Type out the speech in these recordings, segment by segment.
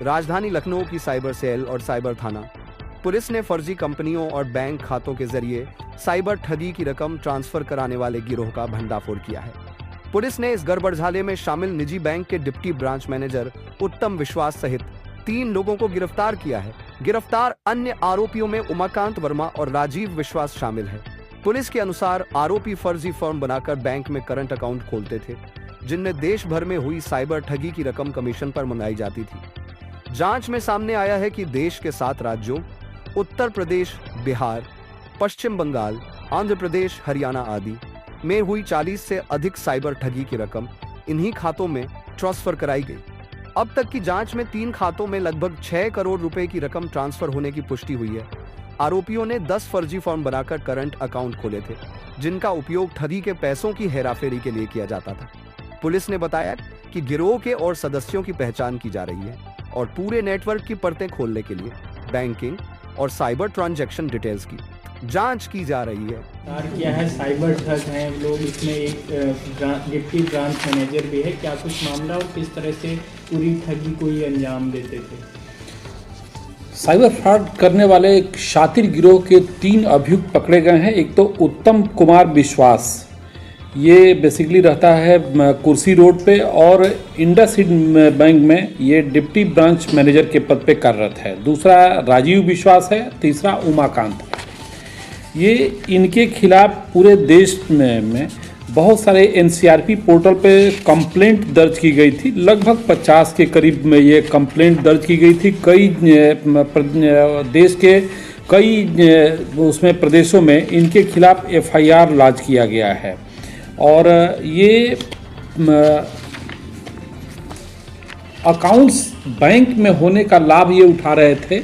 राजधानी लखनऊ की cyber cell और साइबर थाना पुलिस ने फर्जी कंपनियों और बैंक खातों के जरिए साइबर ठगी की रकम ट्रांसफर कराने वाले गिरोह का भंडाफोड़ किया है। पुलिस ने इस गड़बड़झाले में शामिल निजी बैंक के डिप्टी ब्रांच मैनेजर उत्तम विश्वास सहित 3 लोगों को गिरफ्तार किया है। गिरफ्तार अन्य आरोपियों में उमाकांत वर्मा और राजीव विश्वास शामिल है। पुलिस के अनुसार आरोपी फर्जी फॉर्म बनाकर बैंक में करंट अकाउंट खोलते थे, जिनमें देश भर में हुई साइबर ठगी की रकम कमीशन पर मंगाई जाती थी। जांच में सामने आया है कि देश के 7 राज्यों उत्तर प्रदेश, बिहार, पश्चिम बंगाल, आंध्र प्रदेश, हरियाणा आदि में हुई 40 से अधिक साइबर ठगी की रकम इन्हीं खातों में ट्रांसफर कराई गई। अब तक की जांच में 3 खातों में लगभग 6 करोड़ रुपए की रकम ट्रांसफर होने की पुष्टि हुई है। आरोपियों ने 10 फर्जी फॉर्म बनाकर करंट अकाउंट खोले थे, जिनका उपयोग ठगी के पैसों की हेराफेरी के लिए किया जाता था। पुलिस ने बताया कि गिरोह के और सदस्यों की पहचान की जा रही है और पूरे नेटवर्क की परतें खोलने के लिए बैंकिंग और साइबर ट्रांजैक्शन डिटेल्स की जांच की जा रही है। क्या है, साइबर ठग हैं लोग, इसमें एक डिप्टी ब्रांच मैनेजर भी है। क्या कुछ मामला और किस तरह से पूरी ठगी को ही अंजाम देते थे? साइबर फ्रॉड करने वाले एक शातिर गिरोह के 3 अभियुक्त पकड़े गए हैं। एक तो उत्तम कुमार विश्वास, ये बेसिकली रहता है कुर्सी रोड पे और इंडसइंड बैंक में ये डिप्टी ब्रांच मैनेजर के पद पे कार्यरत है। दूसरा राजीव विश्वास है, तीसरा उमाकांत है। ये इनके खिलाफ पूरे देश में बहुत सारे एनसीआरपी पोर्टल पे कंप्लेंट दर्ज की गई थी। लगभग 50 के करीब में ये कंप्लेंट दर्ज की गई थी। कई देश के कई उसमें प्रदेशों में इनके खिलाफ एफआईआर लॉन्च किया गया है। और ये अकाउंट्स बैंक में होने का लाभ ये उठा रहे थे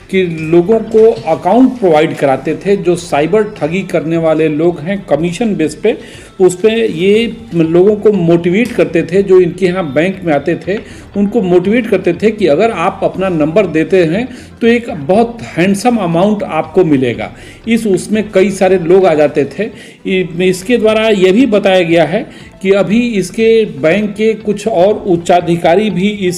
कि लोगों को अकाउंट प्रोवाइड कराते थे। जो साइबर ठगी करने वाले लोग हैं कमीशन बेस पे, उस पे ये लोगों को मोटिवेट करते थे। जो इनके यहाँ बैंक में आते थे उनको मोटिवेट करते थे कि अगर आप अपना नंबर देते हैं तो एक बहुत हैंडसम अमाउंट आपको मिलेगा। उसमें कई सारे लोग आ जाते थे। इसके द्वारा ये भी बताया गया है कि अभी इसके बैंक के कुछ और उच्चाधिकारी भी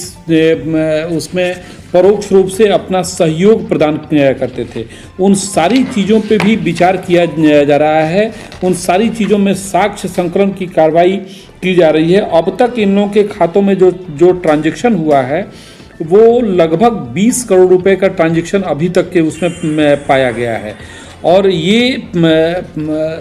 उसमें परोक्ष रूप से अपना सहयोग प्रदान करते थे। उन सारी चीज़ों पे भी विचार किया जा रहा है। उन सारी चीज़ों में साक्ष्य संकलन की कार्रवाई की जा रही है। अब तक इन लोगों के खातों में जो ट्रांजैक्शन हुआ है वो लगभग 20 करोड़ रुपए का ट्रांजैक्शन अभी तक के उसमें पाया गया है। और ये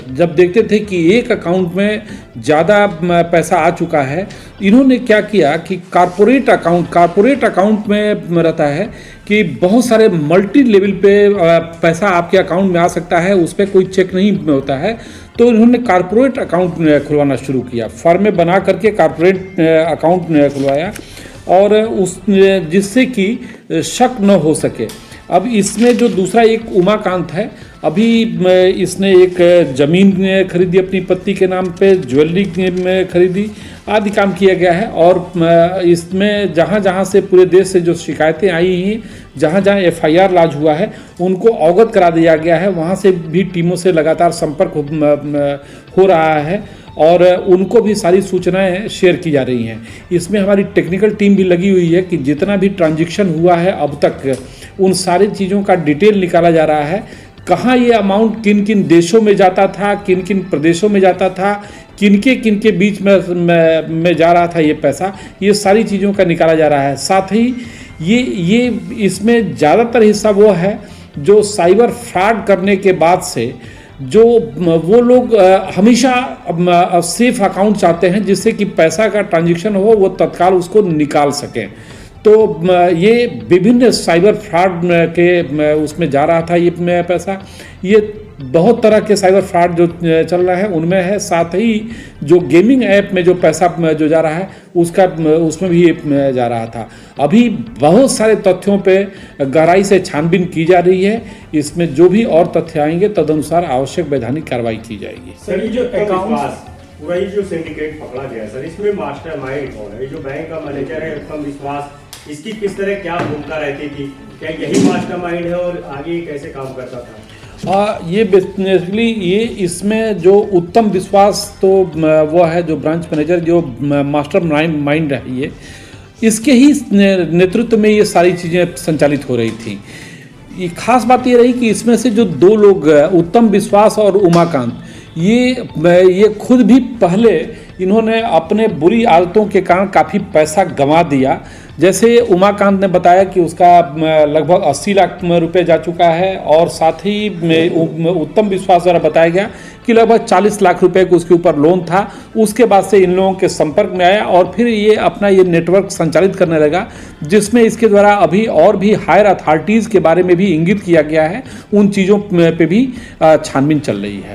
जब देखते थे कि एक अकाउंट में ज़्यादा पैसा आ चुका है, इन्होंने क्या किया कि कारपोरेट अकाउंट में रहता है कि बहुत सारे मल्टी लेवल पे पैसा आपके अकाउंट में आ सकता है, उस पर कोई चेक नहीं होता है। तो इन्होंने कारपोरेट अकाउंट खुलवाना शुरू किया, फर्म बना करके कारपोरेट अकाउंट खुलवाया और जिससे कि शक न हो सके। अब इसमें जो दूसरा एक उमाकांत है, अभी इसने एक ज़मीन खरीदी अपनी पत्नी के नाम पे, ज्वेलरी में खरीदी, आदि काम किया गया है। और इसमें जहाँ जहाँ से पूरे देश से जो शिकायतें आई हैं, जहाँ जहाँ एफआईआर लॉन्च हुआ है, उनको अवगत करा दिया गया है। वहाँ से भी टीमों से लगातार संपर्क हो रहा है और उनको भी सारी सूचनाएं शेयर की जा रही हैं। इसमें हमारी टेक्निकल टीम भी लगी हुई है कि जितना भी ट्रांजैक्शन हुआ है अब तक, उन सारी चीज़ों का डिटेल निकाला जा रहा है। कहाँ ये अमाउंट किन किन देशों में जाता था, किन किन प्रदेशों में जाता था, किन के बीच में जा रहा था ये पैसा, ये सारी चीज़ों का निकाला जा रहा है। साथ ही ये इसमें ज़्यादातर हिस्सा वो है जो साइबर फ्रॉड करने के बाद से जो वो लोग हमेशा सेफ अकाउंट चाहते हैं, जिससे कि पैसा का ट्रांजैक्शन हो वो तत्काल उसको निकाल सकें। तो ये विभिन्न साइबर फ्रॉड के उसमें जा रहा था ये पैसा। ये बहुत तरह के साइबर फ्रॉड जो चल रहा है उनमें है। साथ ही जो गेमिंग ऐप में जो पैसा जो जा रहा है उसमें भी जा रहा था। अभी बहुत सारे तथ्यों पे गहराई से छानबीन की जा रही है। इसमें जो भी और तथ्य आएंगे तदनुसार आवश्यक वैधानिक कार्रवाई की जाएगी। सर, ये जो अकाउंट वही जो सिंडिकेट पकड़ा गया सर, इसमें मास्टरमाइंड कौन है? जो बैंक का मैनेजर है उत्तम विश्वास, इसकी किस तरह क्या भूमिका रहती थी? क्या यही मास्टरमाइंड है और आगे कैसे काम करता था? ये बेसिकली ये इसमें जो उत्तम विश्वास तो वो है जो ब्रांच मैनेजर, जो मास्टर माइंड है। ये इसके ही नेतृत्व में ये सारी चीज़ें संचालित हो रही थी। ये खास बात ये रही कि इसमें से जो दो लोग उत्तम विश्वास और उमाकांत, ये खुद भी पहले इन्होंने अपने बुरी आदतों के कारण काफ़ी पैसा गंवा दिया। जैसे उमाकांत ने बताया कि उसका लगभग 80 लाख रुपए जा चुका है, और साथ ही उत्तम विश्वास द्वारा बताया गया कि लगभग 40 लाख रुपए को उसके ऊपर लोन था। उसके बाद से इन लोगों के संपर्क में आया और फिर ये अपना ये नेटवर्क संचालित करने लगा, जिसमें इसके द्वारा अभी और भी हायर अथॉरिटीज़ के बारे में भी इंगित किया गया है। उन चीज़ों पे भी छानबीन चल रही है।